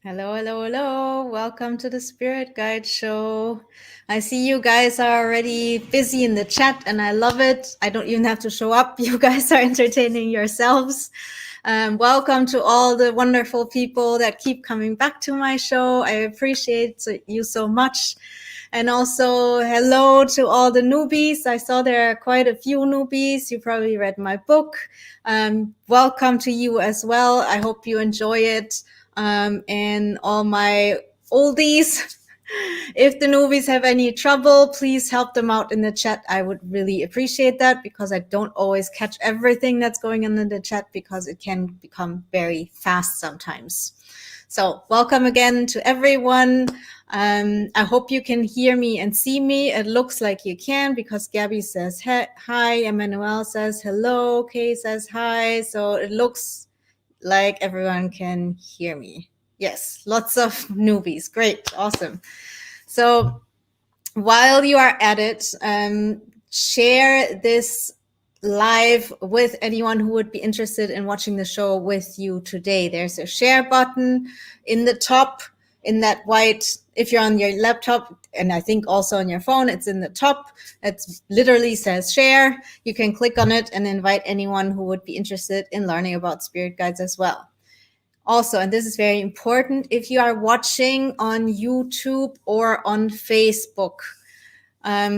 Hello, hello, hello. Welcome to the Spirit Guide Show. I see you guys are already busy in the chat and I love it. I don't even have to show up. You guys are entertaining yourselves. Welcome to all the wonderful people that keep coming back to my show. I appreciate you so much. And also, hello to all the newbies. I saw there are quite a few newbies. You probably read my book. Welcome to you as well. I hope you enjoy it. And all my oldies. If the newbies have any trouble, please help them out in the chat. I would really appreciate that because I don't always catch everything that's going on in the chat because it can become very fast sometimes. So welcome again to everyone. I hope you can hear me and see me. It looks like you can because Gabby says hi, Emmanuel says hello, Kay says hi. So it looks like everyone can hear me. Yes, lots of newbies. Great, awesome. So while you are at it, share this live with anyone who would be interested in watching the show with you today. There's a share button in the top in that white, if you're on your laptop, and I think also on your phone, it's in the top. It literally says share. You can click on it and invite anyone who would be interested in learning about spirit guides as well. Also, and this is very important, if you are watching on YouTube or on Facebook,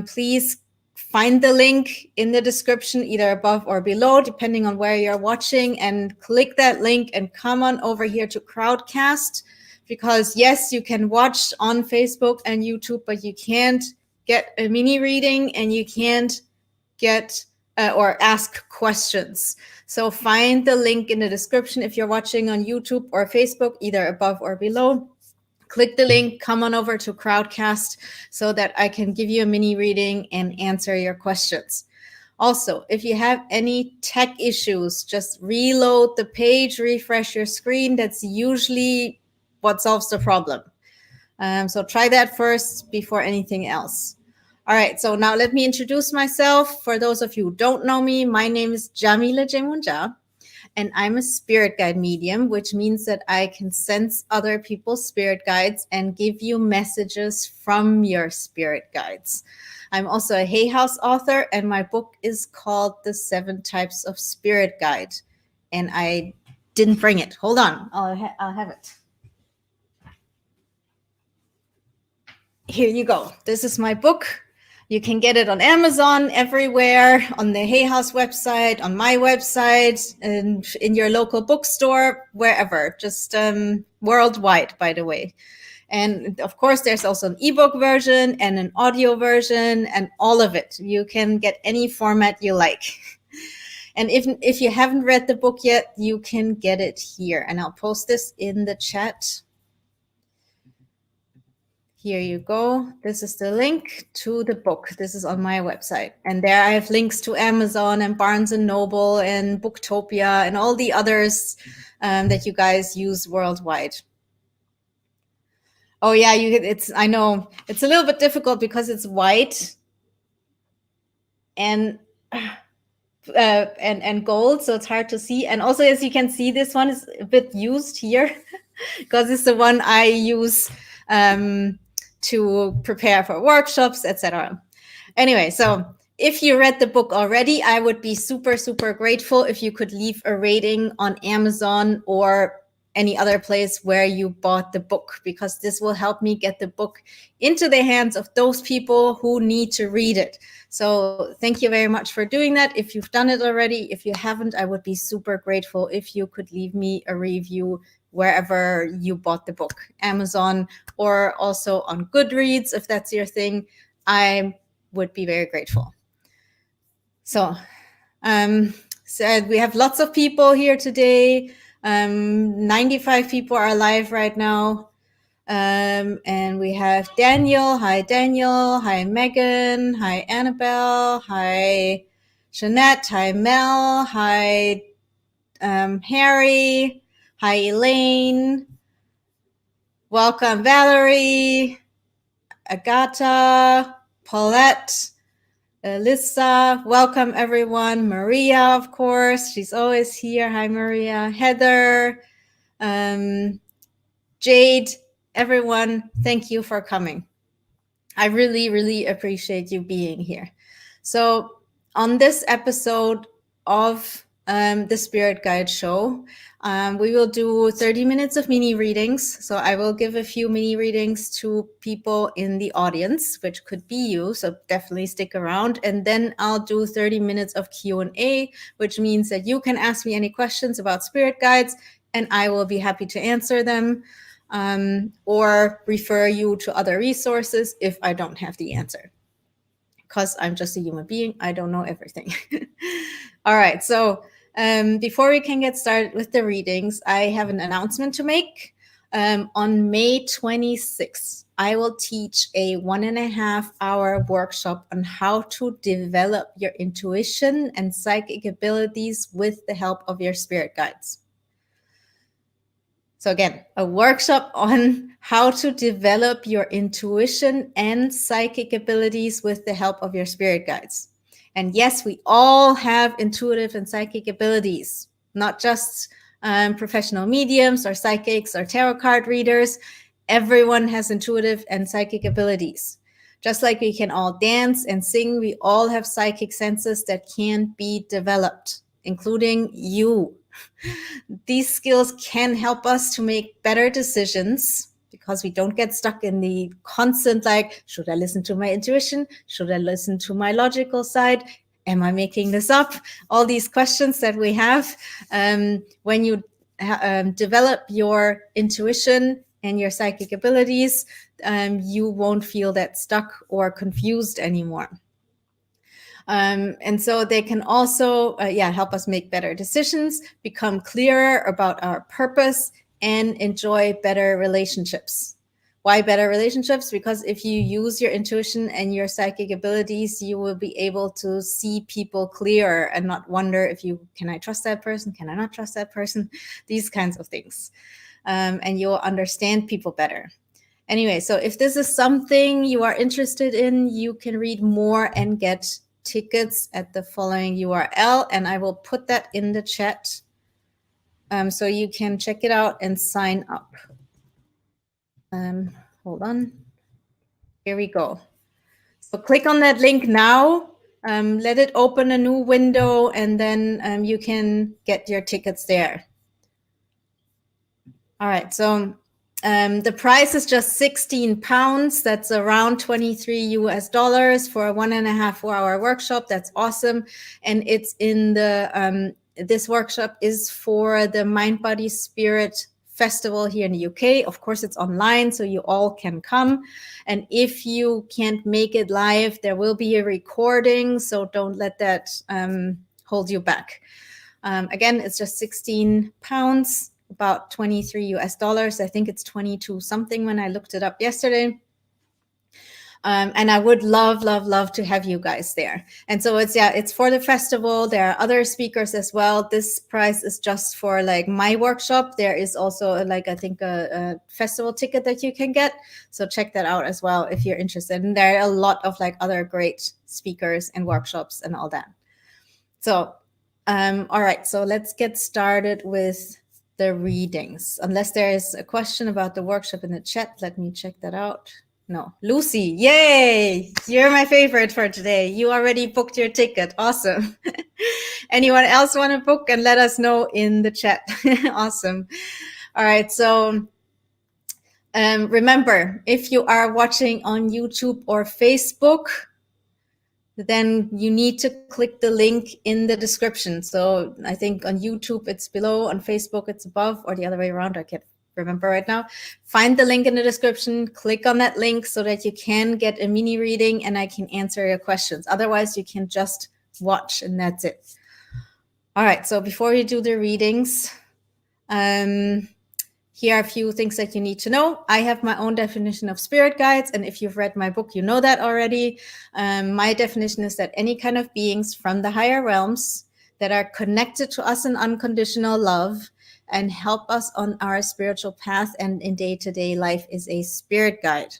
please find the link in the description, either above or below, depending on where you're watching, and click that link and come on over here to Crowdcast. Because yes, you can watch on Facebook and YouTube, but you can't get a mini reading and you can't get or ask questions. So find the link in the description if you're watching on YouTube or Facebook, either above or below. Click the link, come on over to Crowdcast so that I can give you a mini reading and answer your questions. Also, if you have any tech issues, just reload the page, refresh your screen. That's usually what solves the problem. So try that first before anything else. All right, so now let me introduce myself. For those of you who don't know me, my name is Yamile Yemoonyah, and I'm a spirit guide medium, which means that I can sense other people's spirit guides and give you messages from your spirit guides. I'm also a Hay House author, and my book is called The 7 Types of Spirit Guide. And I didn't bring it. Hold on, I'll have it. Here you go. This is my book. You can get it on Amazon, everywhere, on the Hay House website, on my website, and in your local bookstore, wherever, just worldwide, by the way. And of course, there's also an ebook version and an audio version and all of it. You can get any format you like. And if you haven't read the book yet, you can get it here. And I'll post this in the chat. Here you go. This is the link to the book. This is on my website. And there I have links to Amazon and Barnes & Noble and Booktopia and all the others that you guys use worldwide. Oh yeah, I know it's a little bit difficult because it's white and gold, so it's hard to see. And also, as you can see, this one is a bit used here because it's the one I use to prepare for workshops, etc. Anyway, so if you read the book already, I would be super, super grateful if you could leave a rating on Amazon or any other place where you bought the book, because this will help me get the book into the hands of those people who need to read it. So thank you very much for doing that. If you've done it already, if you haven't, I would be super grateful if you could leave me a review wherever you bought the book, Amazon, or also on Goodreads, if that's your thing. I would be very grateful. So we have lots of people here today. 95 people are live right now. And we have Daniel. Hi, Daniel. Hi, Megan. Hi, Annabelle. Hi, Jeanette. Hi, Mel. Hi, Harry. Hi, Elaine. Welcome, Valerie, Agata, Paulette, Alyssa. Welcome, everyone. Maria, of course. She's always here. Hi, Maria. Heather, Jade, everyone, thank you for coming. I really, really appreciate you being here. So, on this episode of the Spirit Guide Show, we will do 30 minutes of mini readings. So, I will give a few mini readings to people in the audience, which could be you. So, definitely stick around. And then I'll do 30 minutes of Q&A, which means that you can ask me any questions about spirit guides, and I will be happy to answer them. Or refer you to other resources if I don't have the answer. Because I'm just a human being, I don't know everything. All right, so before we can get started with the readings, I have an announcement to make. On May 26th, I will teach a 1.5 hour workshop on how to develop your intuition and psychic abilities with the help of your spirit guides. So again, a workshop on how to develop your intuition and psychic abilities with the help of your spirit guides. And yes, we all have intuitive and psychic abilities, not just professional mediums or psychics or tarot card readers. Everyone has intuitive and psychic abilities. Just like we can all dance and sing, we all have psychic senses that can be developed, including you. These skills can help us to make better decisions because we don't get stuck in the constant, like, should I listen to my intuition? Should I listen to my logical side? Am I making this up? All these questions that we have. When you develop your intuition and your psychic abilities, you won't feel that stuck or confused anymore. And so they can also help us make better decisions, become clearer about our purpose, and enjoy better relationships. Why better relationships? Because if you use your intuition and your psychic abilities, you will be able to see people clearer and not wonder can I trust that person? Can I not trust that person? These kinds of things. And you'll understand people better. Anyway, so if this is something you are interested in, you can read more and get tickets at the following URL, and I will put that in the chat so you can check it out and sign up. Hold on. Here we go. So click on that link now. Let it open a new window, and then you can get your tickets there. All right, so the price is just £16. That's around $23 for a 1.5 hour workshop. That's awesome. And it's in the, this workshop is for the Mind, Body, Spirit Festival here in the UK. Of course, it's online, so you all can come. And if you can't make it live, there will be a recording, so don't let that hold you back. Again, it's just £16. About $23. I think it's 22 something when I looked it up yesterday. And I would love to have you guys there. And so it's for the festival. There are other speakers as well. This price is just for like my workshop. There is also like, I think a festival ticket that you can get. So check that out as well if you're interested. And there are a lot of like other great speakers and workshops and all that. So, all right. So let's get started with the readings. Unless there is a question about the workshop in the chat, let me check that out. No, Lucy, yay! You're my favorite for today. You already booked your ticket. Awesome. Anyone else want to book and let us know in the chat? Awesome. All right, so remember, if you are watching on YouTube or Facebook, then you need to click the link in the description. So I think on YouTube it's below, on Facebook it's above, or the other way around. I can't remember right now. Find the link in the description, click on that link so that you can get a mini reading and I can answer your questions. Otherwise, you can just watch and that's it. All right, so before we do the readings, here are a few things that you need to know. I have my own definition of spirit guides, and if you've read my book, you know that already. My definition is that any kind of beings from the higher realms that are connected to us in unconditional love and help us on our spiritual path and in day-to-day life is a spirit guide.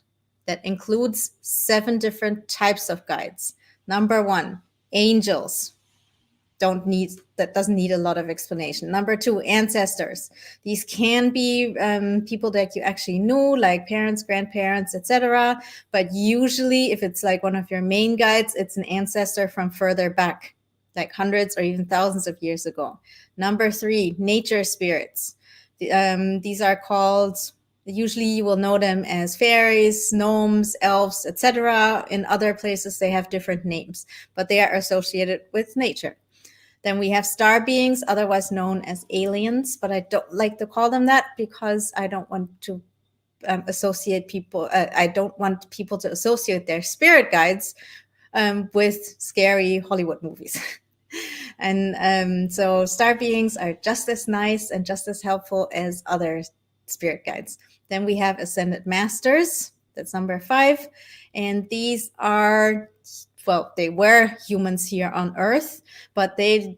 That includes 7 different types of guides. Number 1, angels. doesn't need a lot of explanation. Number 2, ancestors. These can be people that you actually knew, like parents, grandparents, etc. But usually, if it's like one of your main guides, it's an ancestor from further back, like hundreds or even thousands of years ago. Number 3, nature spirits. These are called, usually you will know them as fairies, gnomes, elves, etc. In other places, they have different names, but they are associated with nature. Then we have star beings, otherwise known as aliens, but I don't like to call them that because I don't want to associate people. I don't want people to associate their spirit guides with scary Hollywood movies. And so star beings are just as nice and just as helpful as other spirit guides. Then we have ascended masters. That's number 5. And these are, well, they were humans here on Earth, but they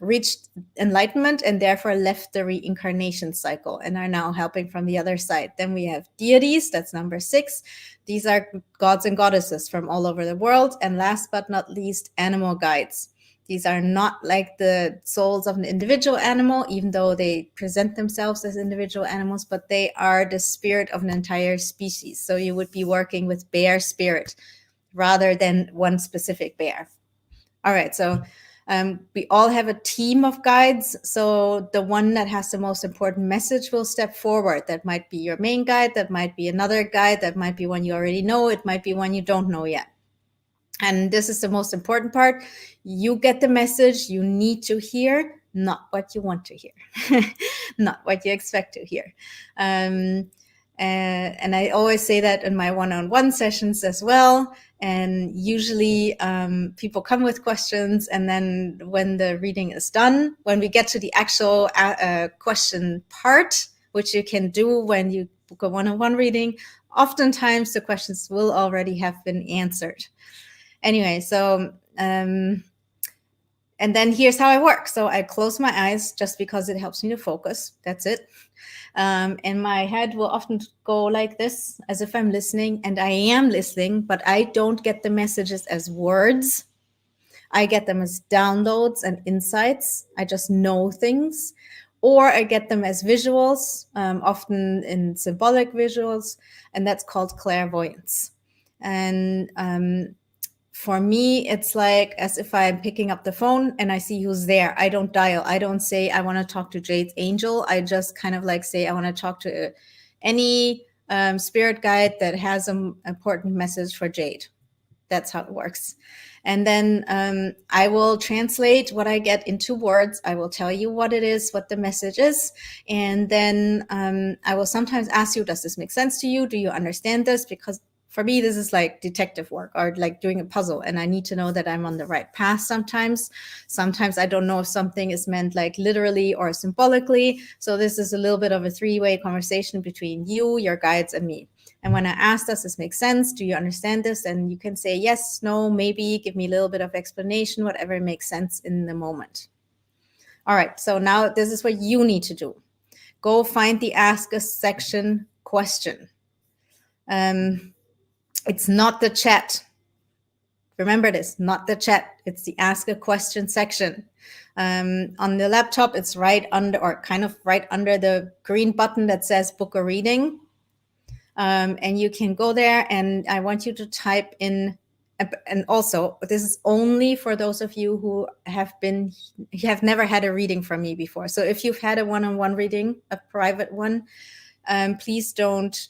reached enlightenment and therefore left the reincarnation cycle and are now helping from the other side. Then we have deities. That's number 6. These are gods and goddesses from all over the world. And last but not least, animal guides. These are not like the souls of an individual animal, even though they present themselves as individual animals, but they are the spirit of an entire species. So you would be working with bear spirit rather than one specific bear. All right, so we all have a team of guides. So the one that has the most important message will step forward. That might be your main guide. That might be another guide. That might be one you already know. It might be one you don't know yet. And this is the most important part. You get the message you need to hear, not what you want to hear, not what you expect to hear. And I always say that in my one-on-one sessions as well. And usually people come with questions. And then when the reading is done, when we get to the actual question part, which you can do when you book a one-on-one reading, oftentimes the questions will already have been answered. Anyway, so, and then here's how I work. So I close my eyes just because it helps me to focus. That's it. And my head will often go like this, as if I'm listening, and I am listening, but I don't get the messages as words. I get them as downloads and insights. I just know things. Or I get them as visuals, often in symbolic visuals, and that's called clairvoyance. And for me, it's like as if I'm picking up the phone and I see who's there. I don't dial. I don't say, I want to talk to Jade's angel. I just kind of like say, I want to talk to any spirit guide that has an important message for Jade. That's how it works. And then I will translate what I get into words. I will tell you what it is, what the message is. And then I will sometimes ask you, does this make sense to you? Do you understand this? Because for me, this is like detective work or like doing a puzzle, and I need to know that I'm on the right path sometimes. Sometimes I don't know if something is meant like literally or symbolically. So this is a little bit of a three-way conversation between you, your guides, and me. And when I ask, does this make sense? Do you understand this? And you can say yes, no, maybe, give me a little bit of explanation, whatever makes sense in the moment. All right, so now this is what you need to do. Go find the Ask Us section question. It's not the chat. Remember this, not the chat. It's the Ask a Question section. On the laptop, it's right under, or kind of right under the green button that says book a reading. And you can go there, and I want you to type in, and also this is only for those of you who have never had a reading from me before. So if you've had a one-on-one reading, a private one, please don't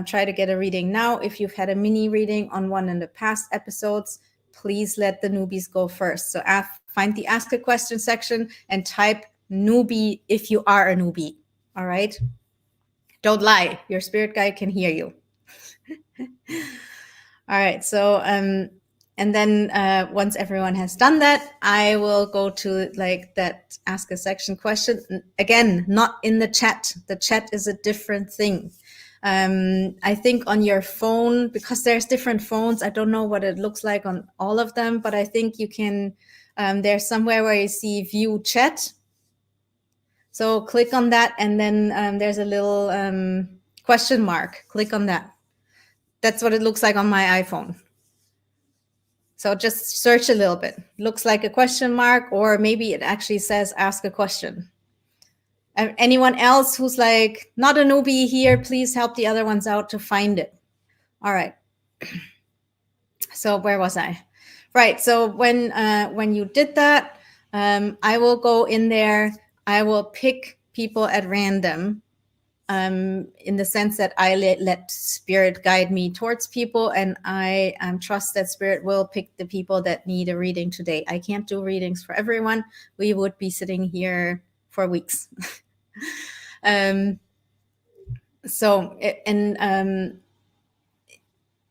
try to get a reading now. If you've had a mini reading on one in the past episodes, please let the newbies go first. So find the Ask a Question section and type newbie if you are a newbie. All right? Don't lie. Your spirit guide can hear you. All right. So, and then once everyone has done that, I will go to like that Ask a Section question. Again, not in the chat. The chat is a different thing. I think on your phone, because there's different phones, I don't know what it looks like on all of them, but I think you can, there's somewhere where you see view chat. So click on that, and then there's a little question mark. Click on that. That's what it looks like on my iPhone. So just search a little bit. Looks like a question mark, or maybe it actually says ask a question. Anyone else who's like not a newbie here, please help the other ones out to find it. All right. So where was I? Right. So when you did that, I will go in there. I will pick people at random, in the sense that I let spirit guide me towards people, and I trust that spirit will pick the people that need a reading today. I can't do readings for everyone. We would be sitting here for weeks.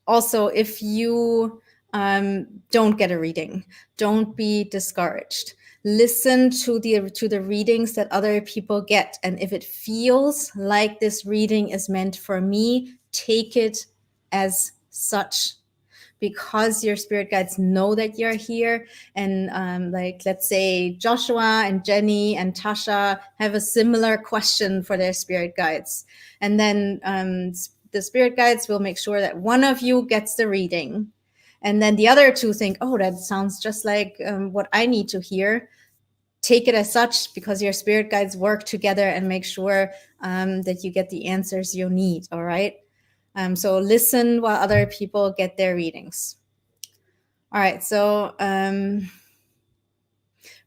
Also, if you don't get a reading, don't be discouraged. Listen to the readings that other people get, and if it feels like this reading is meant for me, take it as such, because your spirit guides know that you're here. And like, let's say Joshua and Jenny and Tasha have a similar question for their spirit guides, and then the spirit guides will make sure that one of you gets the reading, and then the other two think, oh, that sounds just like what I need to hear. Take it as such, because your spirit guides work together and make sure that you get the answers you need. All right. So listen while other people get their readings. All right. So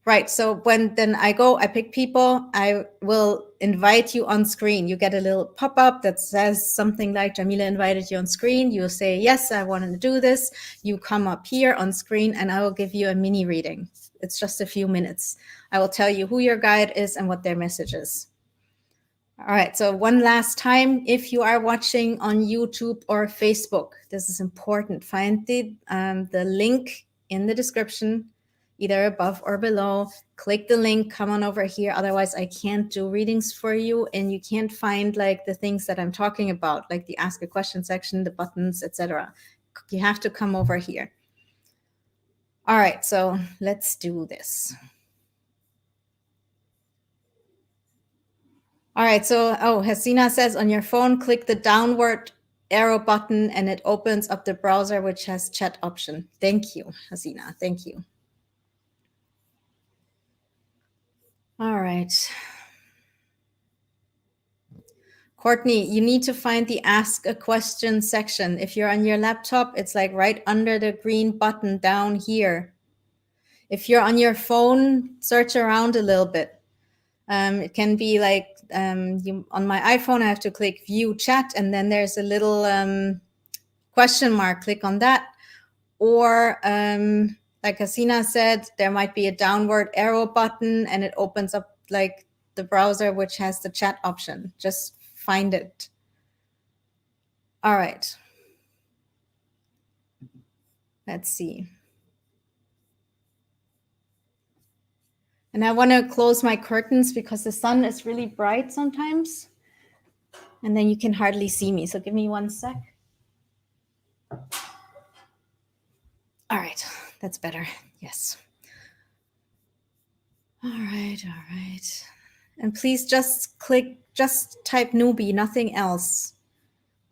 right. So when then I pick people, I will invite you on screen. You get a little pop-up that says something like Yamile invited you on screen. You say, yes, I want to do this. You come up here on screen and I will give you a mini reading. It's just a few minutes. I will tell you who your guide is and what their message is. All right, so one last time, if you are watching on YouTube or Facebook, this is important. Find the link in the description, either above or below. Click the link, come on over here. Otherwise, I can't do readings for you, and you can't find like the things that I'm talking about, like the ask a question section, the buttons, etc. You have to come over here. All right, so let's do this. All right, so, Hasina says on your phone, click the downward arrow button and it opens up the browser, which has chat option. Thank you, Hasina, thank you. All right. Courtney, you need to find the ask a question section. If you're on your laptop, it's like right under the green button down here. If you're on your phone, search around a little bit. It can be like on my iPhone, I have to click view chat, and then there's a little question mark. Click on that. Or like Hasina said, there might be a downward arrow button and it opens up like the browser, which has the chat option. Just find it. All right. Let's see. And I want to close my curtains because the sun is really bright sometimes. And then you can hardly see me. So give me 1 sec. All right. That's better. Yes. All right. All right. And please just type newbie, nothing else.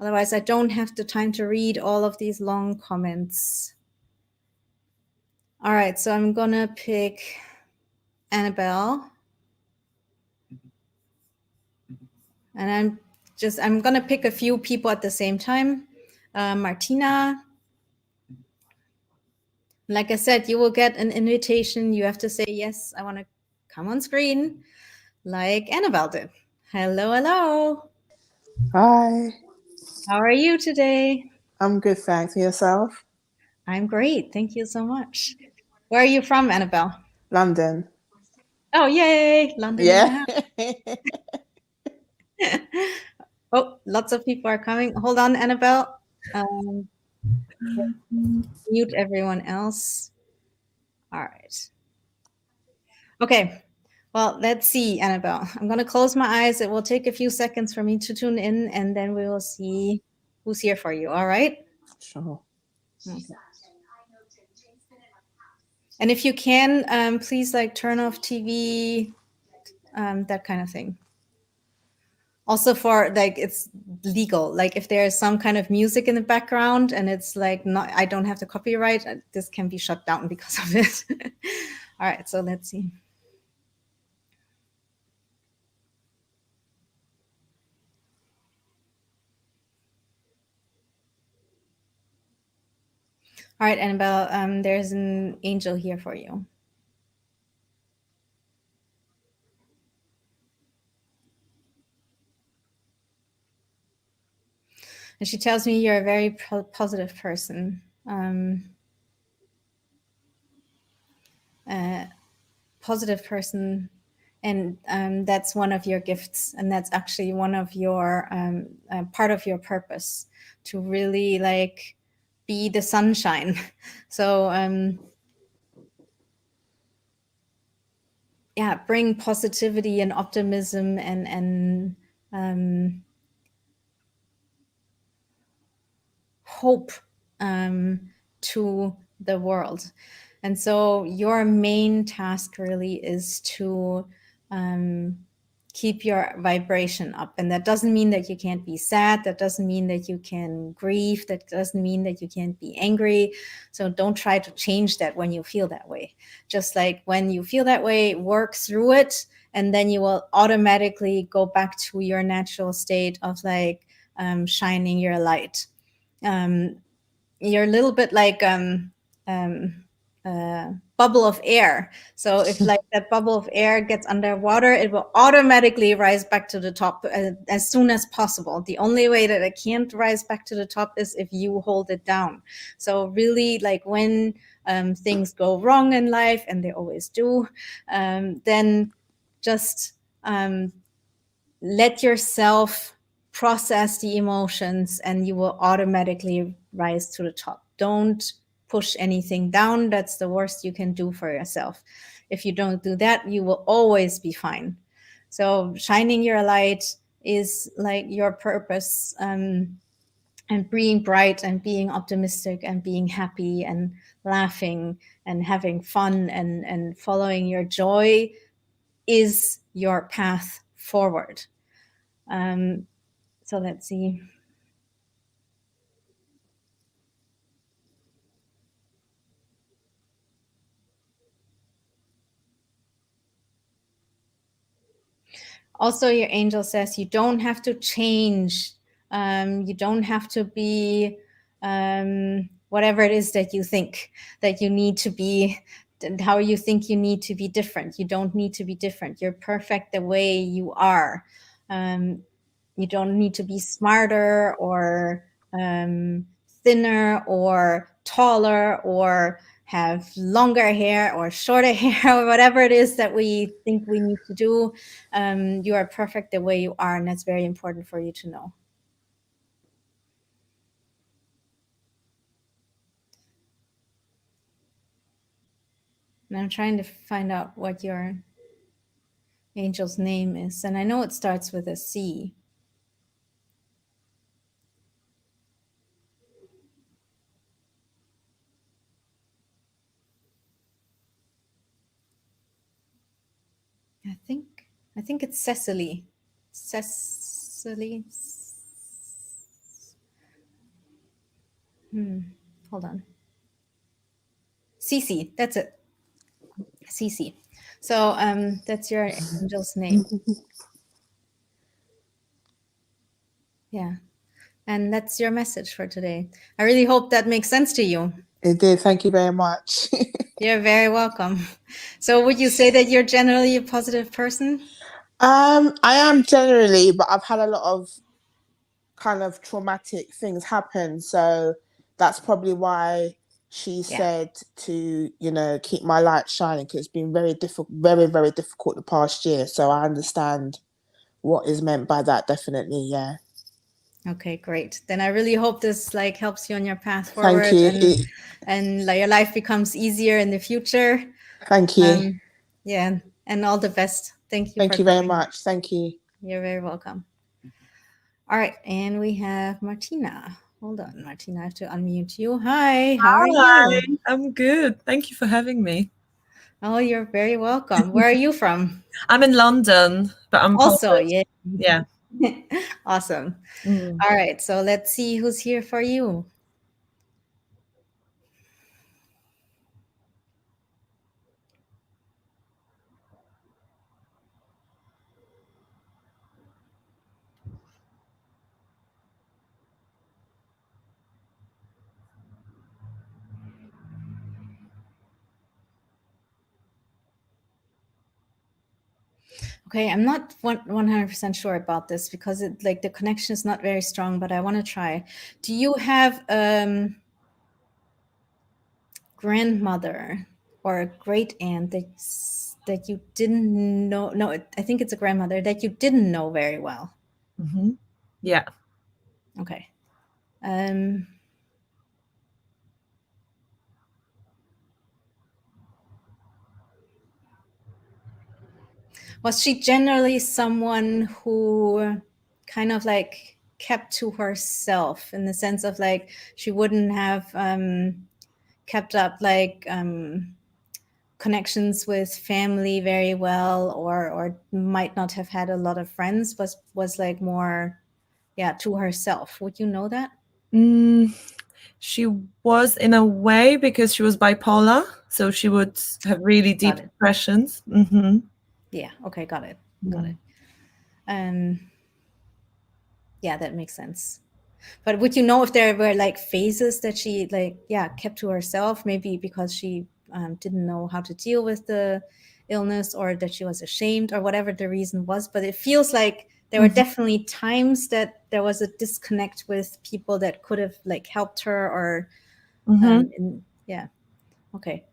Otherwise, I don't have the time to read all of these long comments. All right, so I'm going to pick Annabelle. And I'm going to pick a few people at the same time. Martina. Like I said, you will get an invitation. You have to say, yes, I want to come on screen, like Annabelle did. Hello, hello. Hi. How are you today? I'm good, thanks. And yourself? I'm great. Thank you so much. Where are you from, Annabelle? London. Oh, yay. London in the Yeah. house. Oh, lots of people are coming. Hold on, Annabelle. Mute everyone else. All right. Okay. Well, let's see, Annabelle. I'm going to close my eyes. It will take a few seconds for me to tune in, and then we will see who's here for you. All right? Sure. Okay. And if you can, please like turn off TV, that kind of thing. Also for like, it's legal. Like if there's some kind of music in the background and it's like, not, I don't have the copyright, this can be shut down because of it. All right, so let's see. All right, Annabelle, there's an angel here for you. And she tells me you're a very positive person. Positive person, and that's one of your gifts, and that's actually one of your part of your purpose, to really like be the sunshine. So yeah, bring positivity and optimism and hope to the world. And so your main task really is to keep your vibration up. And that doesn't mean that you can't be sad. That doesn't mean that you can grieve. That doesn't mean that you can't be angry. So don't try to change that when you feel that way. Just like when you feel that way, work through it. And then you will automatically go back to your natural state of like shining your light. You're a little bit like bubble of air. So if like that bubble of air gets underwater, it will automatically rise back to the top as soon as possible. The only way that it can't rise back to the top is if you hold it down. So really, like when things go wrong in life, and they always do, then just let yourself process the emotions and you will automatically rise to the top. Don't push anything down. That's the worst you can do for yourself. If you don't do that, you will always be fine. So shining your light is like your purpose, and being bright and being optimistic and being happy and laughing and having fun and following your joy is your path forward. So let's see. Also, your angel says you don't have to change. You don't have to be whatever it is that you think that you need to be, how you think you need to be different. You don't need to be different. You're perfect the way you are. You don't need to be smarter or thinner or taller or have longer hair or shorter hair or whatever it is that we think we need to do. You are perfect the way you are, and that's very important for you to know. And I'm trying to find out what your angel's name is, and I know it starts with a C. I think it's Cecily. Cecily. Hold on. Cece, that's it. Cece. So that's your angel's name. Yeah. And that's your message for today. I really hope that makes sense to you. It did. Thank you very much. You're very welcome. So would you say that you're generally a positive person? I am generally, but I've had a lot of kind of traumatic things happen. So that's probably why she said to, keep my light shining, because it's been very difficult, very, very difficult the past year. So I understand what is meant by that, definitely. Yeah. Okay, great. Then I really hope this like helps you on your path forward. Thank you. And like your life becomes easier in the future. Thank you. Yeah, and all the best. Thank you. Thank you very much. Thank you. You're very welcome. All right, and we have Martina. Hold on, Martina, I have to unmute you. Hi, how are you? I'm good. Thank you for having me. Oh, you're very welcome. Where are you from? I'm in London, but I'm also Polish. yeah. Yeah. Awesome. Mm. All right, so let's see who's here for you. Okay, I'm not 100% sure about this because it like the connection is not very strong, but I want to try. Do you have grandmother or a great aunt that you didn't know? No, I think it's a grandmother that you didn't know very well. Hmm. Yeah. Okay. Um, was she generally someone who kind of like kept to herself in the sense of like she wouldn't have kept up like connections with family very well, or might not have had a lot of friends, was like more, yeah, to herself? Would you know that? Mm, she was in a way because she was bipolar, so she would have really Got deep it. depressions. Hmm. Yeah. Okay. Got it. Got Mm. it. Um, yeah, that makes sense. But would you know if there were like phases that she like, yeah, kept to herself, maybe because she didn't know how to deal with the illness, or that she was ashamed, or whatever the reason was? But it feels like there were Hmm. definitely times that there was a disconnect with people that could have like helped her, or Hmm. yeah. Okay.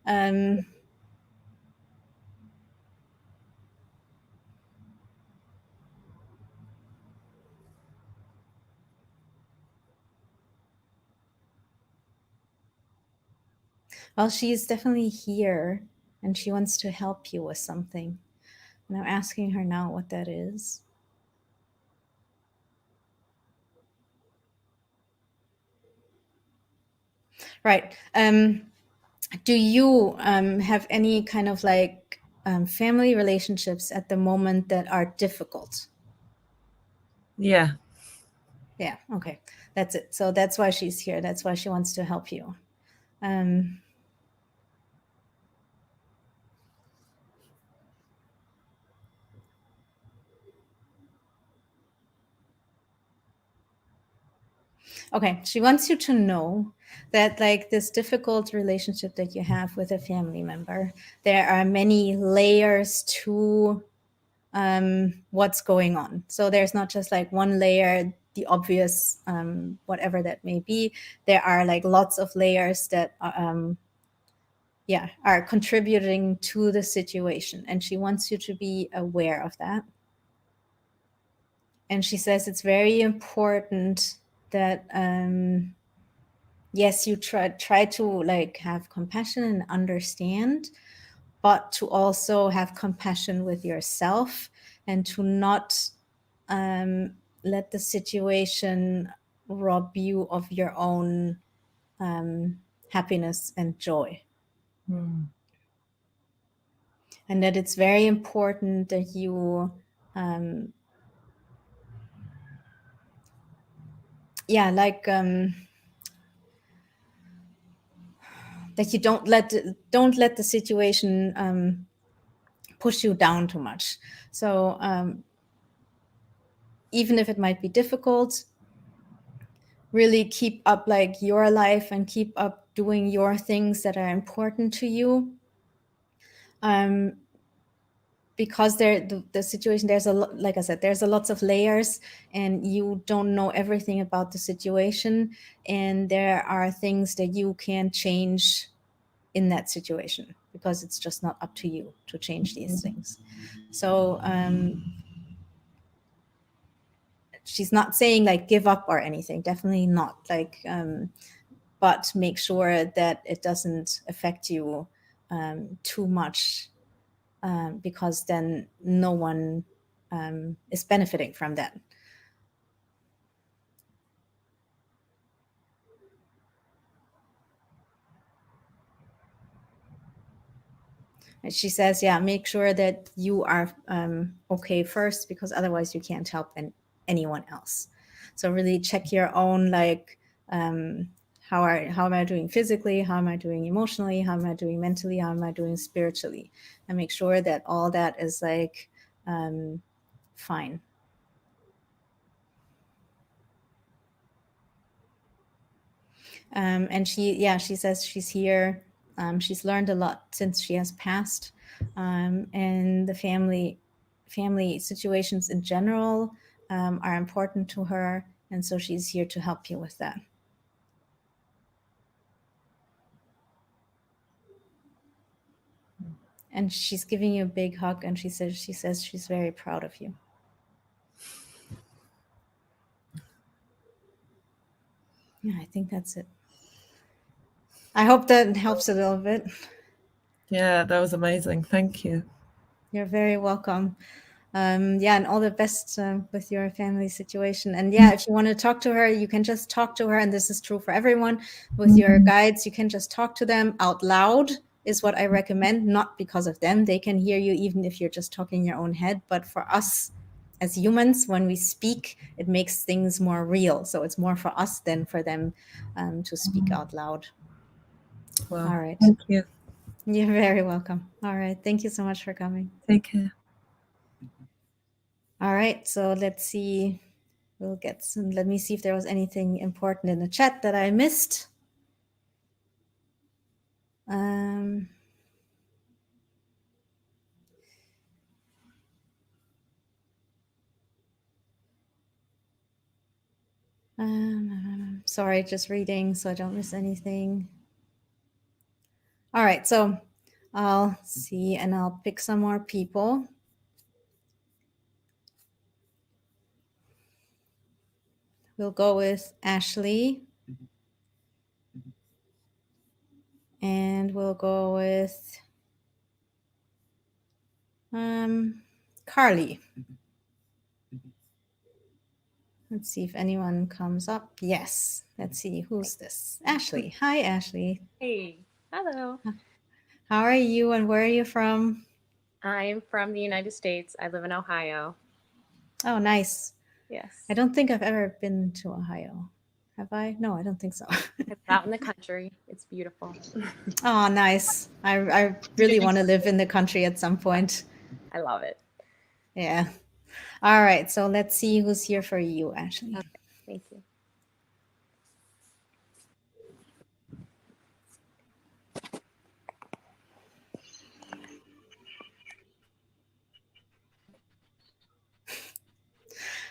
Well, she's definitely here, and she wants to help you with something. And I'm asking her now what that is. Right. Do you have any kind of like family relationships at the moment that are difficult? Yeah. Yeah. Okay. That's it. So that's why she's here. That's why she wants to help you. Um, okay. She wants you to know that like this difficult relationship that you have with a family member, there are many layers to what's going on. So there's not just like one layer, the obvious, whatever that may be. There are like lots of layers that are contributing to the situation, and she wants you to be aware of that. And she says it's very important that yes, you try to like have compassion and understand, but to also have compassion with yourself, and to not let the situation rob you of your own happiness and joy. Mm. And that it's very important that you yeah, like that you don't let the situation push you down too much. So even if it might be difficult, really keep up like your life and keep up doing your things that are important to you. Because the situation, there's a lot, like I said, there's a lots of layers, and you don't know everything about the situation, and there are things that you can change in that situation, because it's just not up to you to change these things. So she's not saying like give up or anything, definitely not, like but make sure that it doesn't affect you too much, because then no one is benefiting from that. And she says, yeah, make sure that you are okay first, because otherwise you can't help anyone else. So really check your own, like, how am I doing physically? How am I doing emotionally? How am I doing mentally? How am I doing spiritually? And make sure that all that is like fine. And she says she's here. She's learned a lot since she has passed, and the family situations in general are important to her, and so she's here to help you with that. And she's giving you a big hug, and she says she's very proud of you. Yeah, I think that's it. I hope that helps a little bit. Yeah, that was amazing. Thank you. You're very welcome. And all the best with your family situation. And yeah, if you want to talk to her, you can just talk to her. And this is true for everyone. With your guides, you can just talk to them out loud is what I recommend, not because of them. They can hear you even if you're just talking in your own head. But for us as humans, when we speak, it makes things more real. So it's more for us than for them to speak out loud. Well, all right. Thank you. You're very welcome. All right. Thank you so much for coming. Take care. All right. So let's see. We'll get some. Let me see if there was anything important in the chat that I missed. Sorry, just reading so I don't miss anything. All right, so I'll see and I'll pick some more people. We'll go with Ashley. And we'll go with Carly. Let's see if anyone comes up. Yes. Let's see. Who's this? Ashley. Hi, Ashley. Hey. Hello. How are you and where are you from? I'm from the United States. I live in Ohio. Oh, nice. Yes. I don't think I've ever been to Ohio. Have I? No, I don't think so. It's out in the country. It's beautiful. Oh, nice. I really want to live in the country at some point. I love it. Yeah. All right. So let's see who's here for you, Ashley. Okay. Thank you.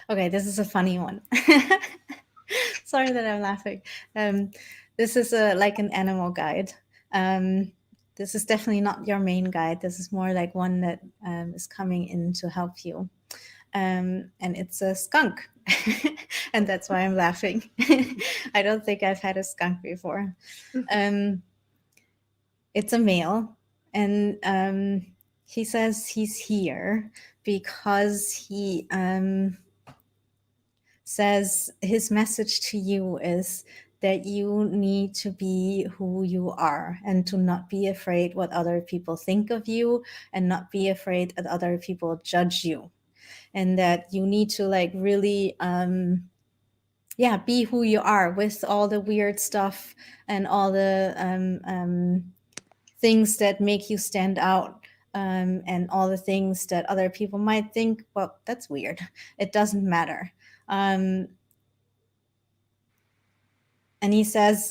Okay, this is a funny one. Sorry that I'm laughing. This is like an animal guide. This is definitely not your main guide. This is more like one that is coming in to help you. And it's a skunk. And that's why I'm laughing. I don't think I've had a skunk before. It's a male. And he says he's here because he says his message to you is that you need to be who you are and to not be afraid what other people think of you and not be afraid that other people judge you, and that you need to like really be who you are with all the weird stuff and all the things that make you stand out, and all the things that other people might think, well, that's weird. It doesn't matter. And he says,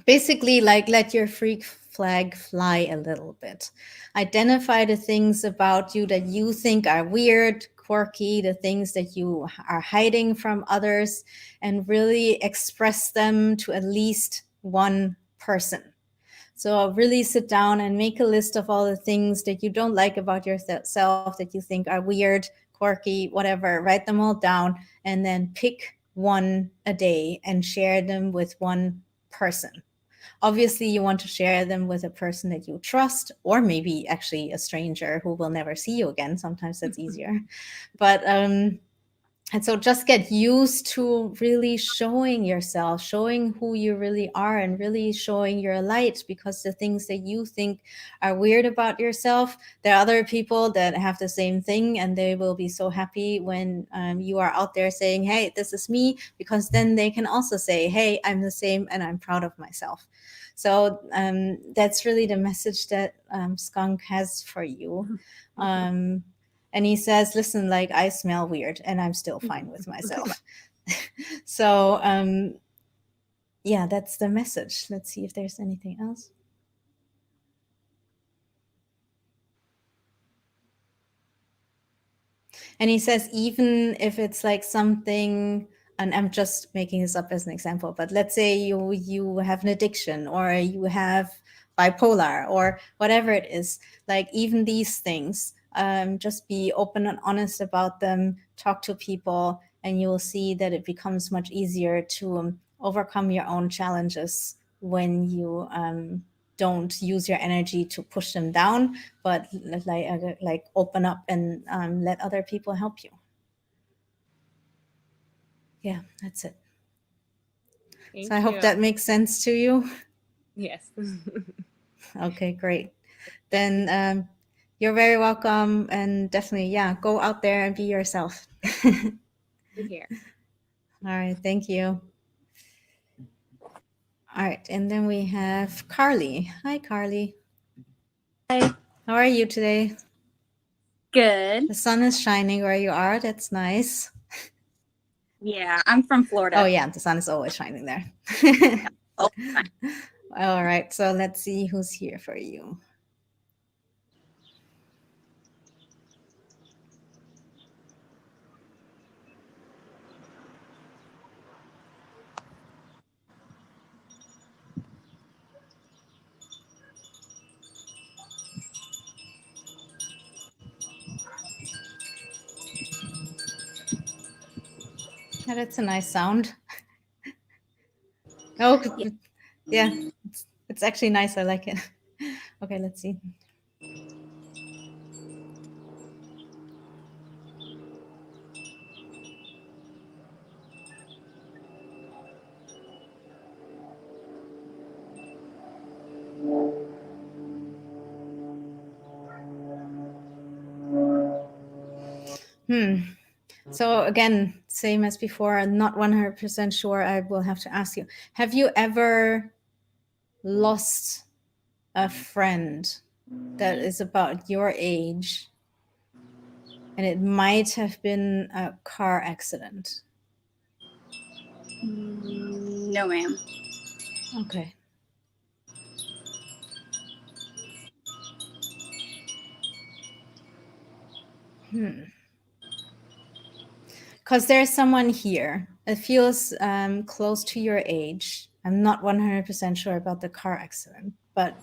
basically, like, let your freak flag fly a little bit. Identify the things about you that you think are weird, quirky, the things that you are hiding from others, and really express them to at least one person. So really sit down and make a list of all the things that you don't like about yourself, that you think are weird, quirky, whatever. Write them all down and then pick one a day and share them with one person. Obviously, you want to share them with a person that you trust, or maybe actually a stranger who will never see you again. Sometimes that's easier. But And so just get used to really showing yourself, showing who you really are, and really showing your light, because the things that you think are weird about yourself, there are other people that have the same thing, and they will be so happy when you are out there saying, hey, this is me, because then they can also say, hey, I'm the same and I'm proud of myself. So that's really the message that Skunk has for you. And he says, listen, like, I smell weird and I'm still fine with myself. So, yeah, that's the message. Let's see if there's anything else. And he says, even if it's like something, and I'm just making this up as an example, but let's say you have an addiction, or you have bipolar, or whatever it is, like even these things, just be open and honest about them, talk to people, and you'll see that it becomes much easier to overcome your own challenges when you don't use your energy to push them down, but like open up and let other people help you. Yeah, that's it. Thank So I hope you. that makes sense to you. Yes. Okay, great. Then you're very welcome, and definitely, yeah, go out there and be yourself. Be here. All right, thank you. All right, and then we have Carly. Hi, Carly. Hi. How are you today? Good. The sun is shining where you are. That's nice. Yeah, I'm from Florida. Oh, yeah, the sun is always shining there. Oh, All right, so let's see who's here for you. Yeah, that's a nice sound. Oh, yeah, it's actually nice. I like it. Okay, let's see. So again, same as before, I'm not 100% sure. I will have to ask you, have you ever lost a friend that is about your age, and it might have been a car accident? no, ma'am. Okay. Because there's someone here. It feels close to your age. I'm not 100% sure about the car accident, but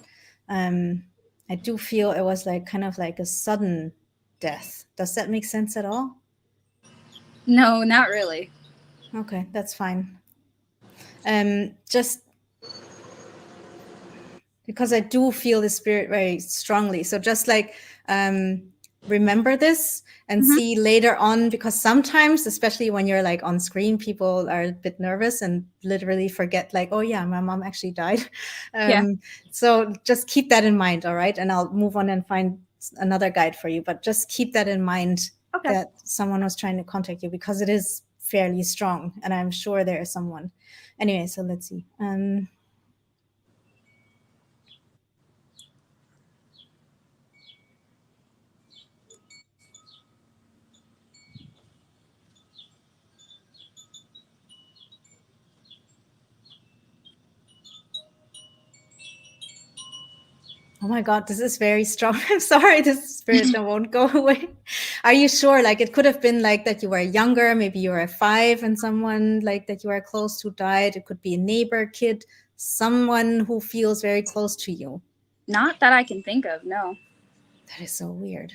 I do feel it was like kind of like a sudden death. Does that make sense at all? No, not really. Okay, that's fine. Just because I do feel the spirit very strongly. So just like remember this and see later on, because sometimes, especially when you're like on screen, people are a bit nervous and literally forget like, oh yeah, my mom actually died. So just keep that in mind. All right. And I'll move on and find another guide for you, but just keep that in mind, that someone was trying to contact you, because it is fairly strong and I'm sure there is someone. Anyway, so let's see. Oh my God, this is very strong. I'm sorry, this spirit that won't go away. Are you sure? Like it could have been like that you were younger, maybe you were 5 and someone like that you were close to died. It could be a neighbor, kid, someone who feels very close to you. Not that I can think of, no. That is so weird.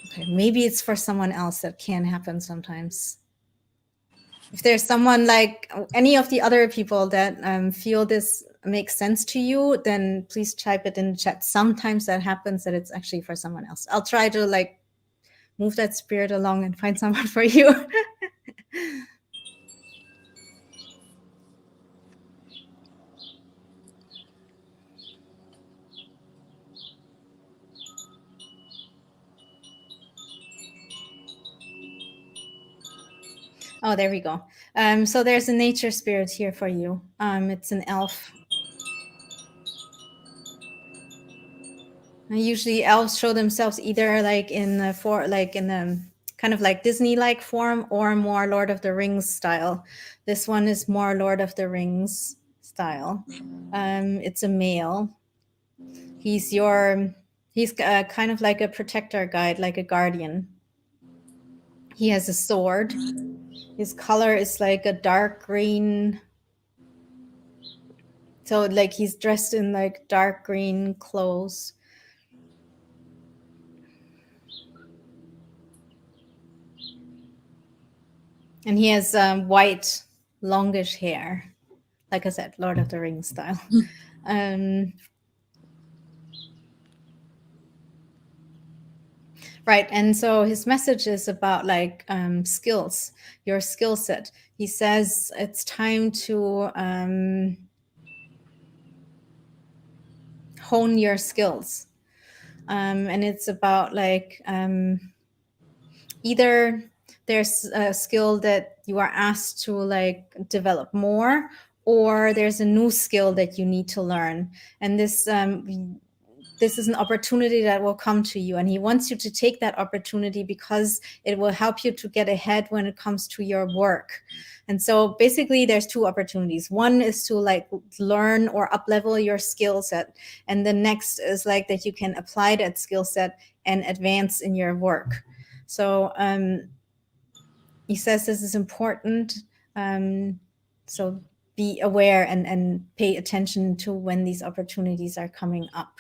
Okay, maybe it's for someone else. That can happen sometimes. If there's someone like any of the other people that feel this makes sense to you, then please type it in the chat. Sometimes that happens, that it's actually for someone else. I'll try to like move that spirit along and find someone for you. Oh, there we go. So there's a nature spirit here for you. It's an elf. And usually elves show themselves either like in a kind of like Disney-like form or more Lord of the Rings style. This one is more Lord of the Rings style. It's a male. He's kind of like a protector guide, like a guardian. He has a sword. His color is like a dark green. So like he's dressed in like dark green clothes. And he has white, longish hair. Like I said, Lord of the Rings style. Right. And so his message is about like skills, your skill set. He says it's time to hone your skills. And it's about like either there's a skill that you are asked to like develop more, or there's a new skill that you need to learn. And this is an opportunity that will come to you, and he wants you to take that opportunity because it will help you to get ahead when it comes to your work. And so basically there's two opportunities. One is to like learn or up level your skill set, and the next is like that you can apply that skill set and advance in your work. So he says this is important. So be aware and pay attention to when these opportunities are coming up.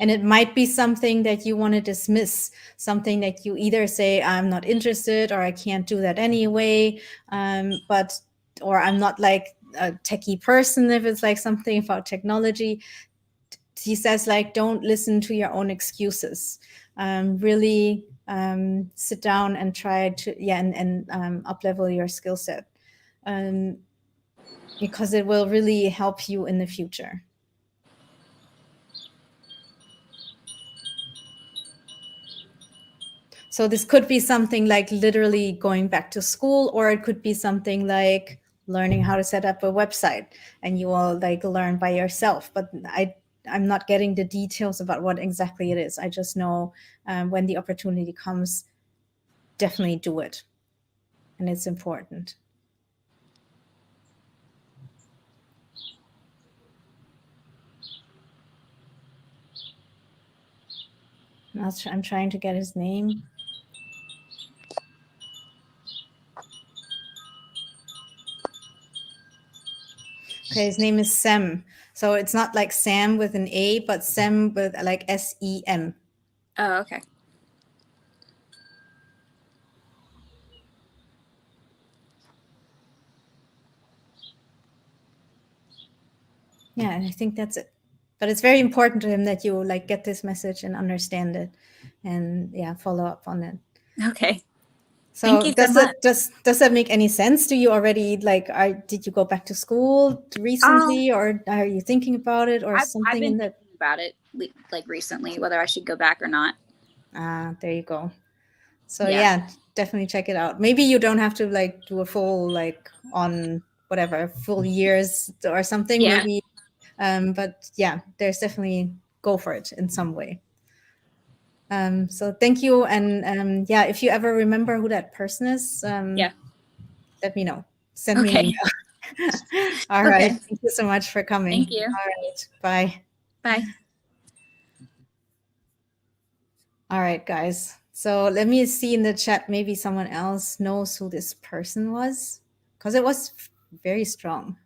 And it might be something that you want to dismiss, something that you either say, I'm not interested, or I can't do that anyway, or I'm not like a techie person if it's like something about technology. He says, like, don't listen to your own excuses. Really sit down and try to, and up-level your skill set, because it will really help you in the future. So this could be something like literally going back to school, or it could be something like learning how to set up a website, and you will like learn by yourself. But I'm not getting the details about what exactly it is. I just know when the opportunity comes, definitely do it. And it's important. I'm trying to get his name. Okay, his name is Sem. So it's not like Sam with an A, but Sem with like S-E-M. Oh, okay. Yeah, and I think that's it. But it's very important to him that you like get this message and understand it, and follow up on it. Okay. So Thank you so much. does that make any sense? Do you already did you go back to school recently, or are you thinking about it, or something? I've been thinking about it like recently, whether I should go back or not. There you go. So definitely check it out. Maybe you don't have to like do a full like on whatever full years or something. Yeah. Maybe, but there's definitely go for it in some way. So thank you, and if you ever remember who that person is, let me know. Send me an email. All right. Thank you so much for coming. Thank you. All right. Bye. Bye. All right, guys. So let me see in the chat. Maybe someone else knows who this person was, because it was very strong.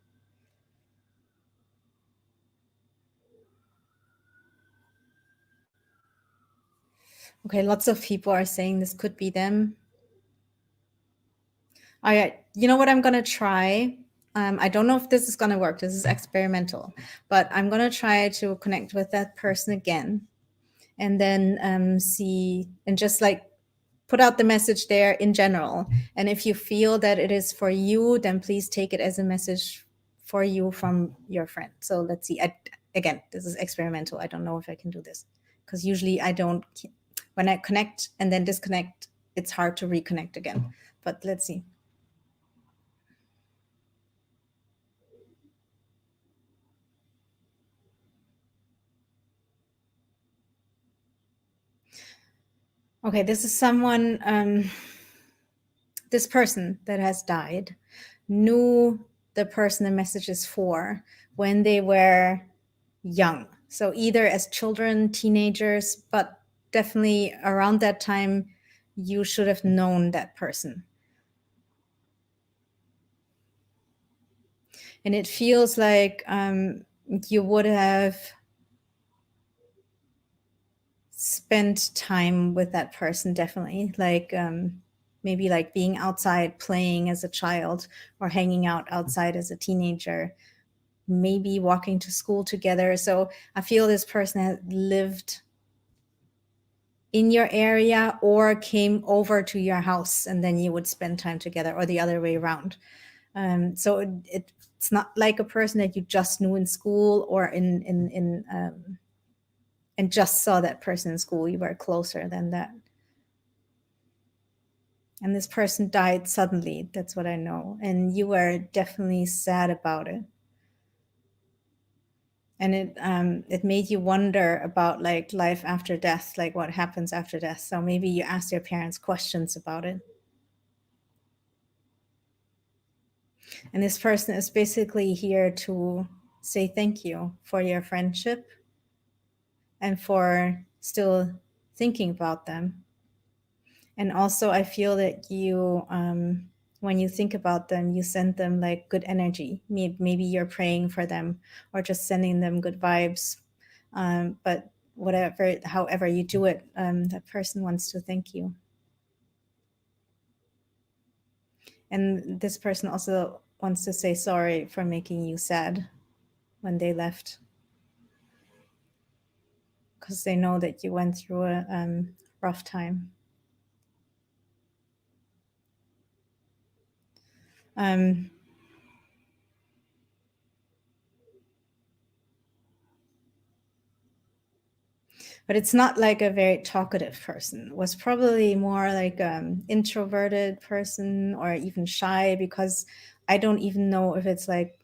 Okay, lots of people are saying this could be them. All right, you know what I'm going to try? I don't know if this is going to work. This is experimental, but I'm going to try to connect with that person again and then see and just like put out the message there in general. And if you feel that it is for you, then please take it as a message for you from your friend. So let's see. Again, this is experimental. I don't know if I can do this because usually I don't. When I connect and then disconnect, it's hard to reconnect again. But let's see. Okay, this is someone, this person that has died knew the person the message is for when they were young. So either as children, teenagers, but definitely around that time, you should have known that person. And it feels like you would have spent time with that person, definitely. Like maybe like being outside playing as a child or hanging out outside as a teenager, maybe walking to school together. So I feel this person had lived in your area or came over to your house and then you would spend time together, or the other way around. So it's not like a person that you just knew in school or and just saw that person in school. You were closer than that. And this person died suddenly. That's what I know. And you were definitely sad about it. And it made you wonder about like life after death, like what happens after death. So maybe you asked your parents questions about it. And this person is basically here to say thank you for your friendship and for still thinking about them. And also I feel that you, when you think about them, you send them like good energy. Maybe you're praying for them or just sending them good vibes. But whatever, however you do it, that person wants to thank you. And this person also wants to say sorry for making you sad when they left, because they know that you went through a rough time. But it's not like a very talkative person. It was probably more like introverted person or even shy, because I don't even know if it's like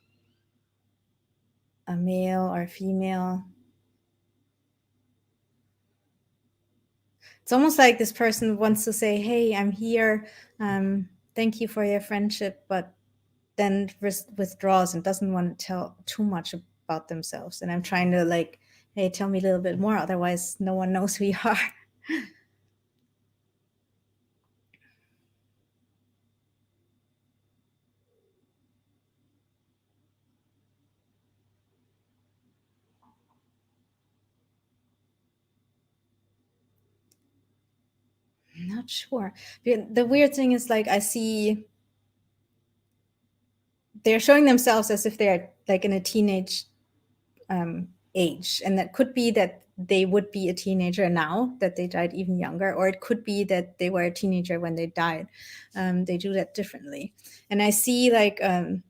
a male or a female. It's almost like this person wants to say, hey, I'm here. Thank you for your friendship, but then withdraws and doesn't want to tell too much about themselves. And I'm trying to like, hey, tell me a little bit more. Otherwise, no one knows who you are. I'm not sure. The weird thing is like I see they're showing themselves as if they're like in a teenage age, and that could be that they would be a teenager now that they died even younger, or it could be that they were a teenager when they died. They do that differently. And I see like a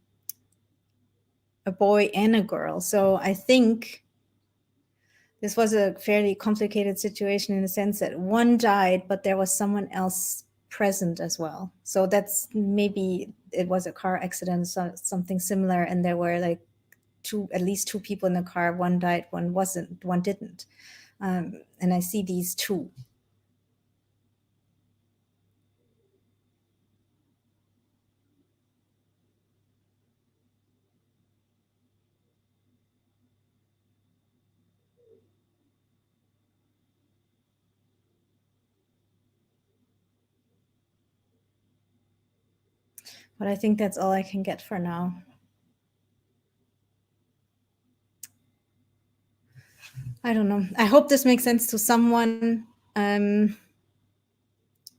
boy and a girl. So I think this was a fairly complicated situation in the sense that one died, but there was someone else present as well. So that's maybe it was a car accident, so something similar, and there were like at least two people in the car. One died, one wasn't, one didn't. And I see these two. But I think that's all I can get for now. I don't know. I hope this makes sense to someone.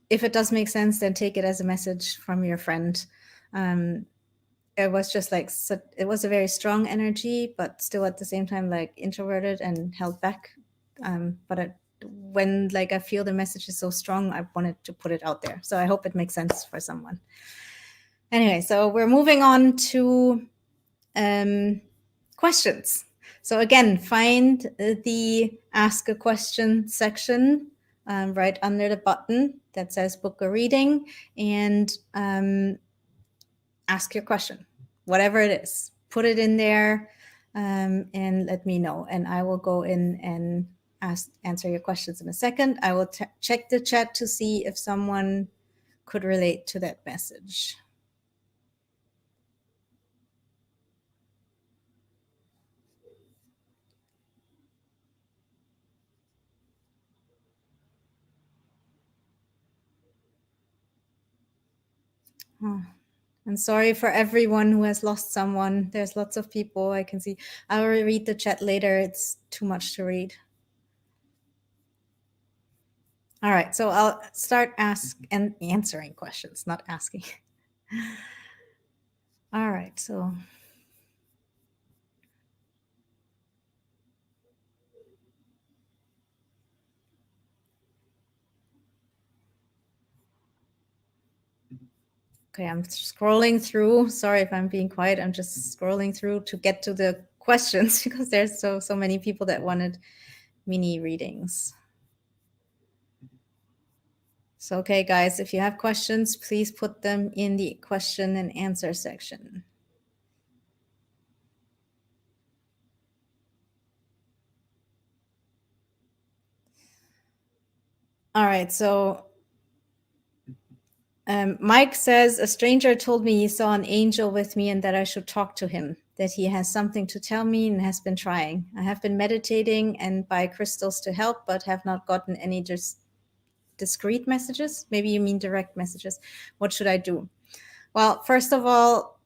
If it does make sense, then take it as a message from your friend. It was just like, it was a very strong energy, but still at the same time like introverted and held back. But when like I feel the message is so strong, I wanted to put it out there. So I hope it makes sense for someone. Anyway, so we're moving on to questions. So again, find the Ask a Question section right under the button that says Book a Reading, and ask your question, whatever it is. Put it in there and let me know, and I will go in and answer your questions in a second. I will check the chat to see if someone could relate to that message. Oh, and sorry for everyone who has lost someone. There's lots of people I can see. I will read the chat later. It's too much to read. All right, so I'll start answering questions, not asking. All right, so okay, I'm scrolling through. Sorry if I'm being quiet. I'm just scrolling through to get to the questions because there's so many people that wanted mini readings. So, okay, guys, if you have questions, please put them in the question and answer section. All right, so Mike says, a stranger told me he saw an angel with me and that I should talk to him, that he has something to tell me and has been trying. I have been meditating and buy crystals to help, but have not gotten any discrete messages. Maybe you mean direct messages. What should I do? Well, first of all,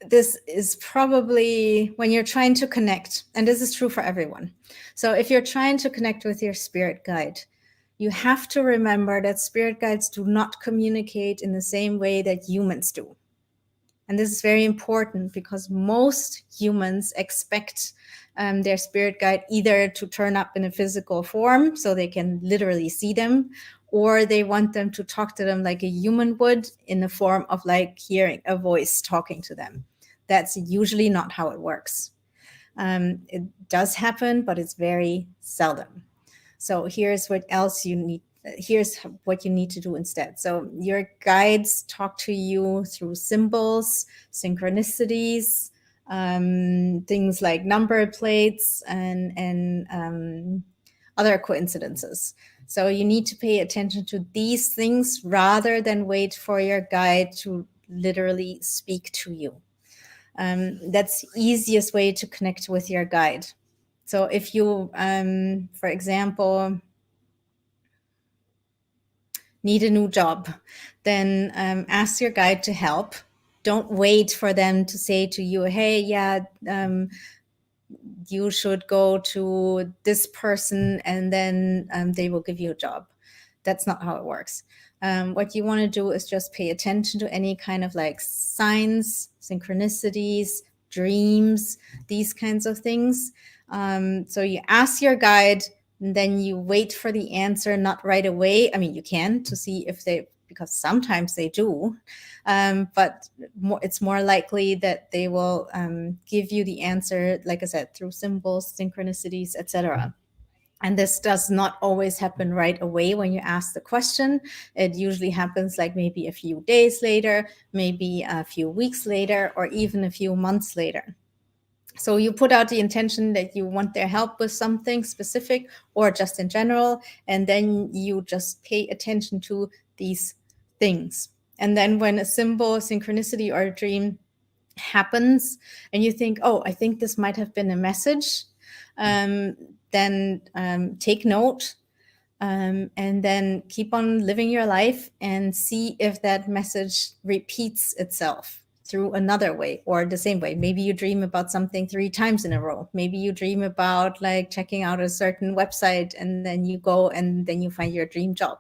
this is probably when you're trying to connect, and this is true for everyone. So if you're trying to connect with your spirit guide, you have to remember that spirit guides do not communicate in the same way that humans do. And this is very important because most humans expect their spirit guide either to turn up in a physical form so they can literally see them, or they want them to talk to them like a human would in the form of like hearing a voice talking to them. That's usually not how it works. It does happen, but it's very seldom. So here's what you need to do instead. So your guides talk to you through symbols, synchronicities, things like number plates and other coincidences. So you need to pay attention to these things rather than wait for your guide to literally speak to you. That's the easiest way to connect with your guide. So if you, for example, need a new job, then ask your guide to help. Don't wait for them to say to you, hey, yeah, you should go to this person and then they will give you a job. That's not how it works. What you want to do is just pay attention to any kind of like signs, synchronicities, dreams, these kinds of things. So you ask your guide, and then you wait for the answer, not right away. I mean, you can to see if because sometimes they do, but it's more likely that they will give you the answer, like I said, through symbols, synchronicities, etc. And this does not always happen right away when you ask the question. It usually happens like maybe a few days later, maybe a few weeks later, or even a few months later. So you put out the intention that you want their help with something specific or just in general, and then you just pay attention to these things. And then when a symbol, synchronicity, or a dream happens and you think, oh, I think this might have been a message, then take note and then keep on living your life and see if that message repeats itself through another way or the same way. Maybe you dream about something 3 times in a row. Maybe you dream about like checking out a certain website and then you go and then you find your dream job.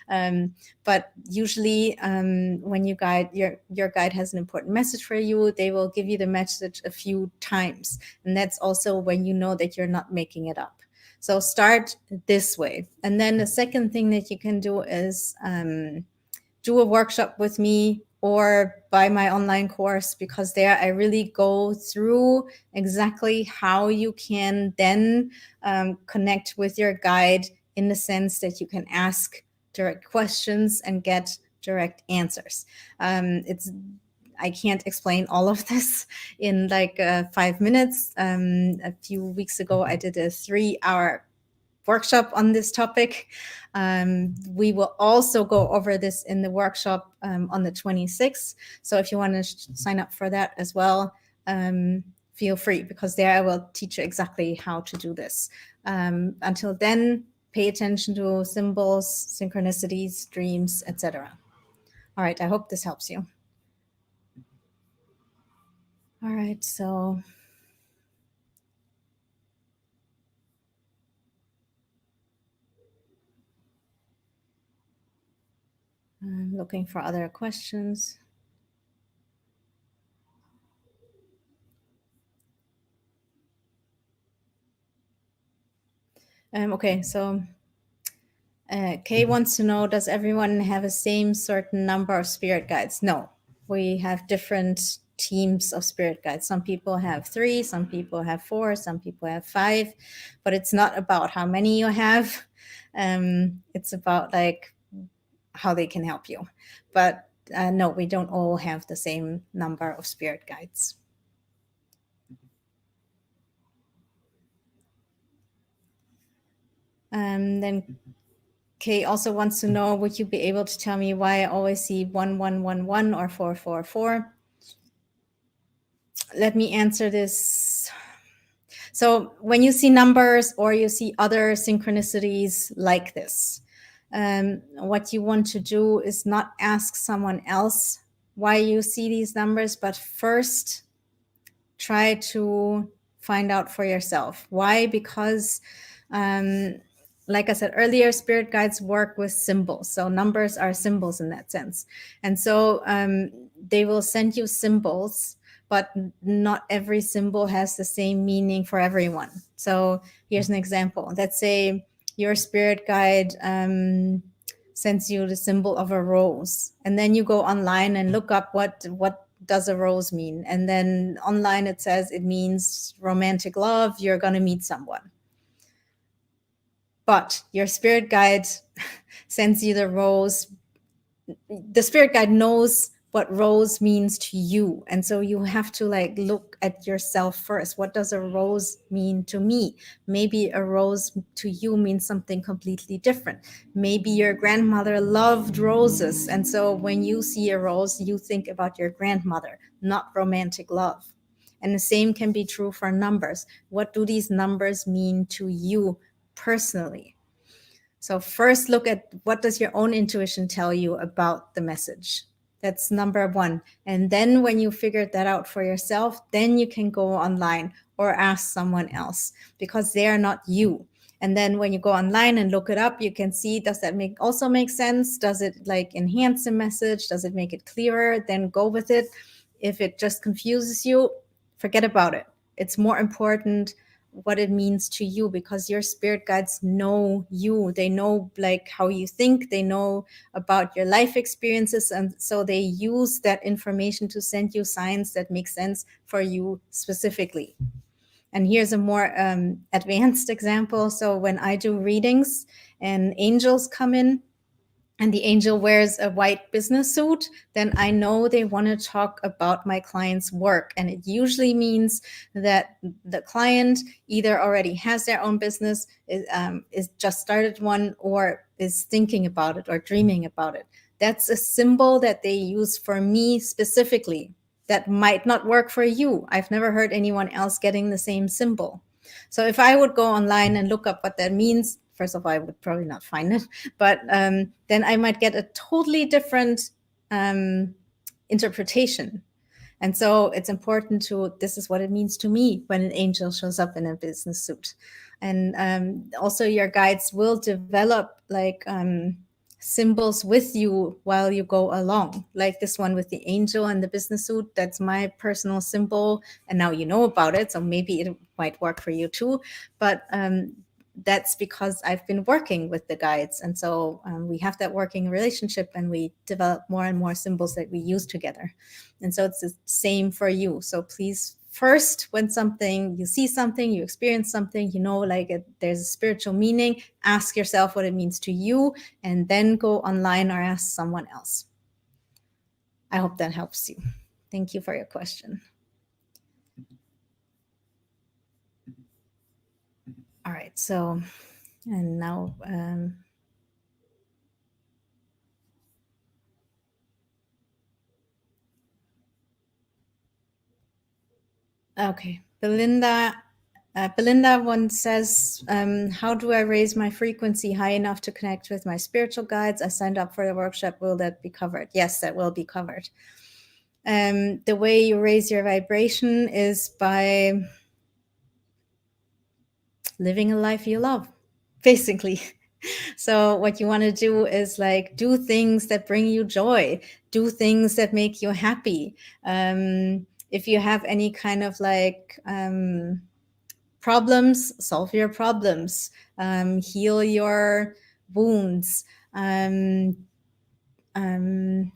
But usually when your guide has an important message for you, they will give you the message a few times. And that's also when you know that you're not making it up. So start this way. And then the second thing that you can do is do a workshop with me or buy my online course, because there I really go through exactly how you can then connect with your guide, in the sense that you can ask direct questions and get direct answers. I can't explain all of this in like 5 minutes. A few weeks ago, I did a 3-hour workshop on this topic. We will also go over this in the workshop on the 26th. So if you want to sign up for that as well, feel free, because there I will teach you exactly how to do this. Until then, pay attention to symbols, synchronicities, dreams, etc. All right, I hope this helps you. All right, so I'm looking for other questions. Okay, so Kay wants to know, does everyone have the same certain number of spirit guides? No, we have different teams of spirit guides. Some people have 3, some people have 4, some people have 5, but it's not about how many you have. It's about like how they can help you. But no, we don't all have the same number of spirit guides. Then Kay also wants to know, would you be able to tell me why I always see 1111 or 444? Let me answer this. So when you see numbers or you see other synchronicities like this, what you want to do is not ask someone else why you see these numbers, but first try to find out for yourself. Why? Because like I said earlier, spirit guides work with symbols. So numbers are symbols in that sense. And so they will send you symbols, but not every symbol has the same meaning for everyone. So here's an example. Let's say your spirit guide sends you the symbol of a rose. And then you go online and look up what does a rose mean. And then online it says it means romantic love, you're going to meet someone. But your spirit guide sends you the rose. The spirit guide knows what rose means to you. And so you have to like look at yourself first. What does a rose mean to me? Maybe a rose to you means something completely different. Maybe your grandmother loved roses. And so when you see a rose, you think about your grandmother, not romantic love. And the same can be true for numbers. What do these numbers mean to you personally? So first look at what does your own intuition tell you about the message. That's number one. And then when you figured that out for yourself, then you can go online or ask someone else, because they are not you. And then when you go online and look it up, you can see, does that also make sense? Does it like enhance the message? Does it make it clearer? Then go with it. If it just confuses you, forget about it. It's more important what it means to you, because your spirit guides know you. They know like how you think, they know about your life experiences, and so they use that information to send you signs that make sense for you specifically. And here's a more advanced example. So when I do readings and angels come in, and the angel wears a white business suit, then I know they want to talk about my client's work. And it usually means that the client either already has their own business, is just started one, or is thinking about it or dreaming about it. That's a symbol that they use for me specifically. That might not work for you. I've never heard anyone else getting the same symbol. So if I would go online and look up what that means, first of all, I would probably not find it, but then I might get a totally different interpretation. And so it's important to, this is what it means to me when an angel shows up in a business suit. And also your guides will develop like symbols with you while you go along, like this one with the angel and the business suit. That's my personal symbol, and now you know about it, so maybe it might work for you too. But that's because I've been working with the guides. And so we have that working relationship, and we develop more and more symbols that we use together. And so it's the same for you. So please, first, when you see something, you experience something, there's a spiritual meaning, ask yourself what it means to you, and then go online or ask someone else. I hope that helps you. Thank you for your question. All right, so, and now, okay, Belinda once says, how do I raise my frequency high enough to connect with my spiritual guides? I signed up for the workshop. Will that be covered? Yes, that will be covered. The way you raise your vibration is by living a life you love, basically. So what you want to do is do things that bring you joy, do things that make you happy. If you have any kind of problems, solve your problems, heal your wounds,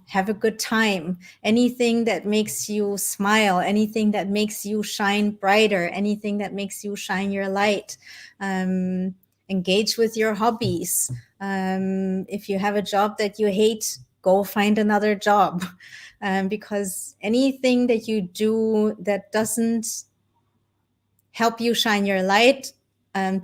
have a good time, anything that makes you smile, anything that makes you shine brighter, anything that makes you shine your light. Engage with your hobbies. If you have a job that you hate, go find another job, because anything that you do that doesn't help you shine your light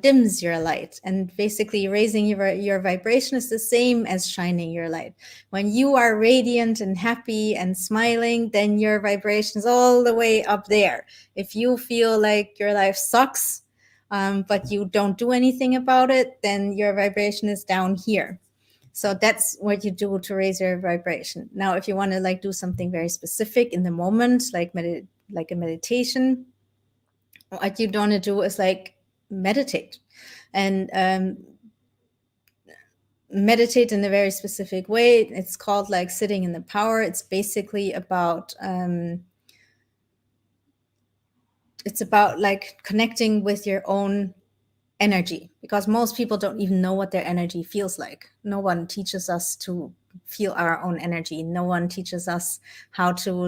dims your light. And basically raising your vibration is the same as shining your light. When you are radiant and happy and smiling, then your vibration is all the way up there. If you feel like your life sucks, but you don't do anything about it, then your vibration is down here. So that's what you do to raise your vibration. Now, if you want to do something very specific in the moment, like a meditation, what you want to do is meditate, and meditate in a very specific way. It's called sitting in the power. It's basically about connecting with your own energy, because most people don't even know what their energy feels like. No one teaches us to feel our own energy. No one teaches us how to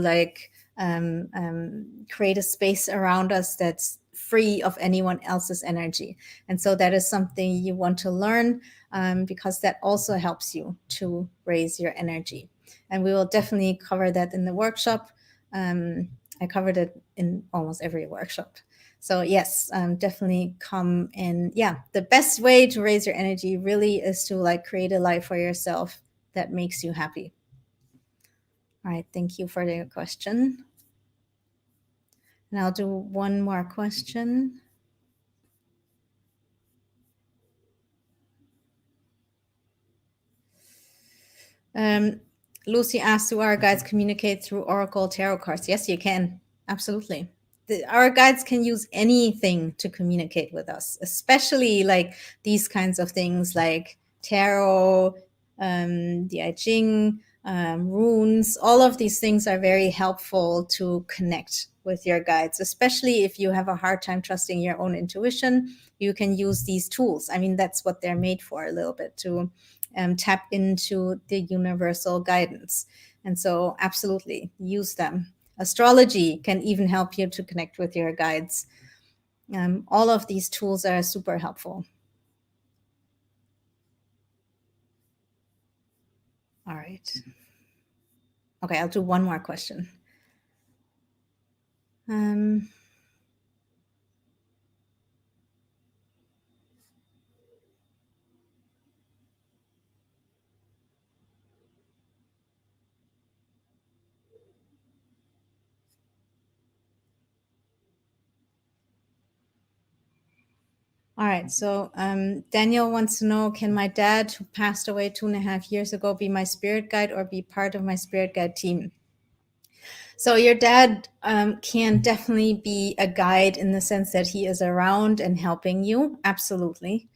create a space around us that's free of anyone else's energy. And so that is something you want to learn, because that also helps you to raise your energy. And we will definitely cover that in the workshop. I covered it in almost every workshop. So yes, definitely come in. Yeah, the best way to raise your energy really is to create a life for yourself that makes you happy. All right, thank you for the question. And I'll do one more question. Lucy asked, do our guides communicate through Oracle tarot cards? Yes, you can. Absolutely. Our guides can use anything to communicate with us, especially these kinds of things like tarot, the I Ching, runes. All of these things are very helpful to connect with your guides, especially if you have a hard time trusting your own intuition. You can use these tools. I mean, that's what they're made for, a little bit, to tap into the universal guidance. And so absolutely use them. Astrology can even help you to connect with your guides. All of these tools are super helpful. All right. Okay, I'll do one more question. All right, so Daniel wants to know, can my dad, who passed away 2.5 years ago, be my spirit guide or be part of my spirit guide team? So your dad can definitely be a guide in the sense that he is around and helping you, absolutely.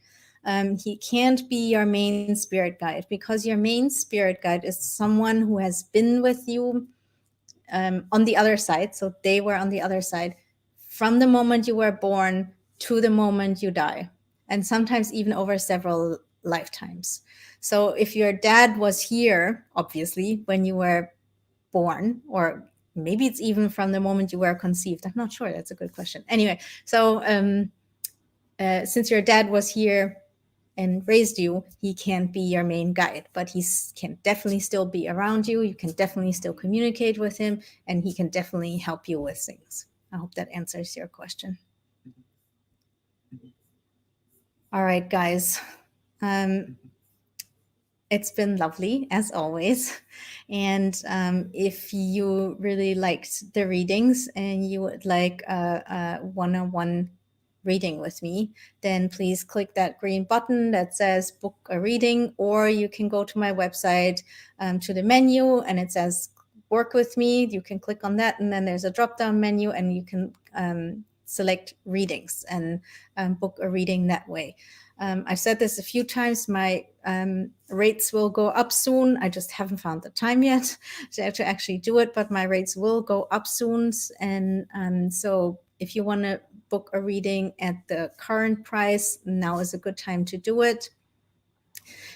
He can't be your main spirit guide, because your main spirit guide is someone who has been with you on the other side. So they were on the other side from the moment you were born to the moment you die. and sometimes even over several lifetimes. So if your dad was here, obviously, when you were born, or maybe it's even from the moment you were conceived. I'm not sure. That's a good question. Anyway, so since your dad was here and raised you, he can't be your main guide, but he can definitely still be around you. You can definitely still communicate with him, and he can definitely help you with things. I hope that answers your question. All right, guys. It's been lovely, as always. And if you really liked the readings and you would like a one-on-one reading with me, then please click that green button that says book a reading, or you can go to my website to the menu and it says work with me. You can click on that, and then there's a drop-down menu and you can select readings and book a reading that way. I've said this a few times, my rates will go up soon. I just haven't found the time yet to actually do it, but my rates will go up soon. And so if you want to book a reading at the current price, now is a good time to do it.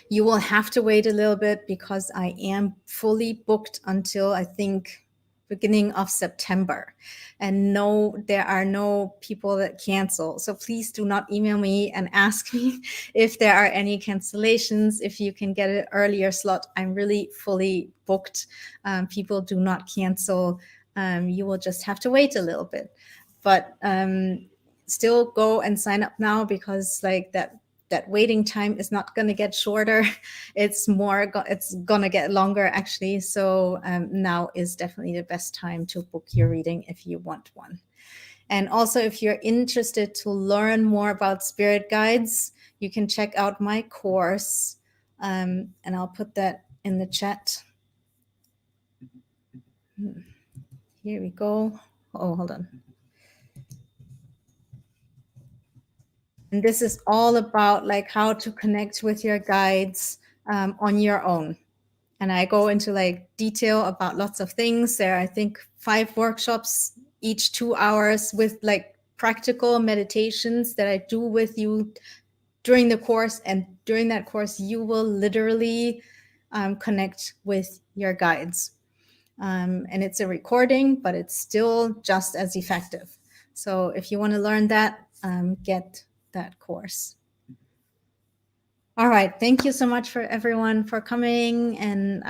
You will have to wait a little bit because I am fully booked until, I think, beginning of September. And no, there are no people that cancel. So please do not email me and ask me if there are any cancellations, if you can get an earlier slot. I'm really fully booked. People do not cancel. You will just have to wait a little bit. But still go and sign up now, because like that waiting time is not going to get shorter. It's going to get longer, actually. So now is definitely the best time to book your reading if you want one. And also, if you're interested to learn more about spirit guides, you can check out my course. And I'll put that in the chat. Here we go. Oh, hold on. And this is all about like how to connect with your guides on your own. And I go into like detail about lots of things. There are, I think, 5 workshops, each 2 hours, with like practical meditations that I do with you during the course. And during that course, you will literally connect with your guides. And it's a recording, but it's still just as effective. So if you want to learn that, get that course. All right. Thank you so much for everyone for coming. And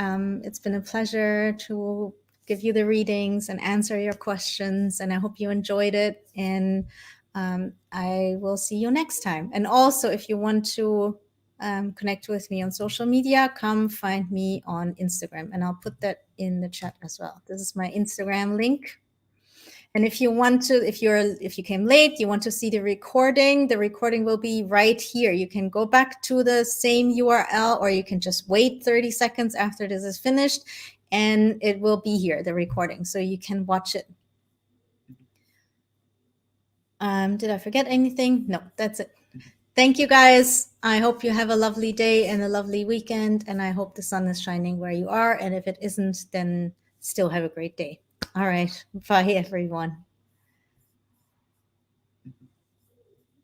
it's been a pleasure to give you the readings and answer your questions. And I hope you enjoyed it. And I will see you next time. And also, if you want to connect with me on social media, come find me on Instagram. And I'll put that in the chat as well. This is my Instagram link. And if you want to, if you came late, you want to see the recording will be right here. You can go back to the same URL, or you can just wait 30 seconds after this is finished, and it will be here, the recording, so you can watch it. Did I forget anything? No, that's it. Thank you, guys. I hope you have a lovely day and a lovely weekend, and I hope the sun is shining where you are. And if it isn't, then still have a great day. All right. Bye, everyone.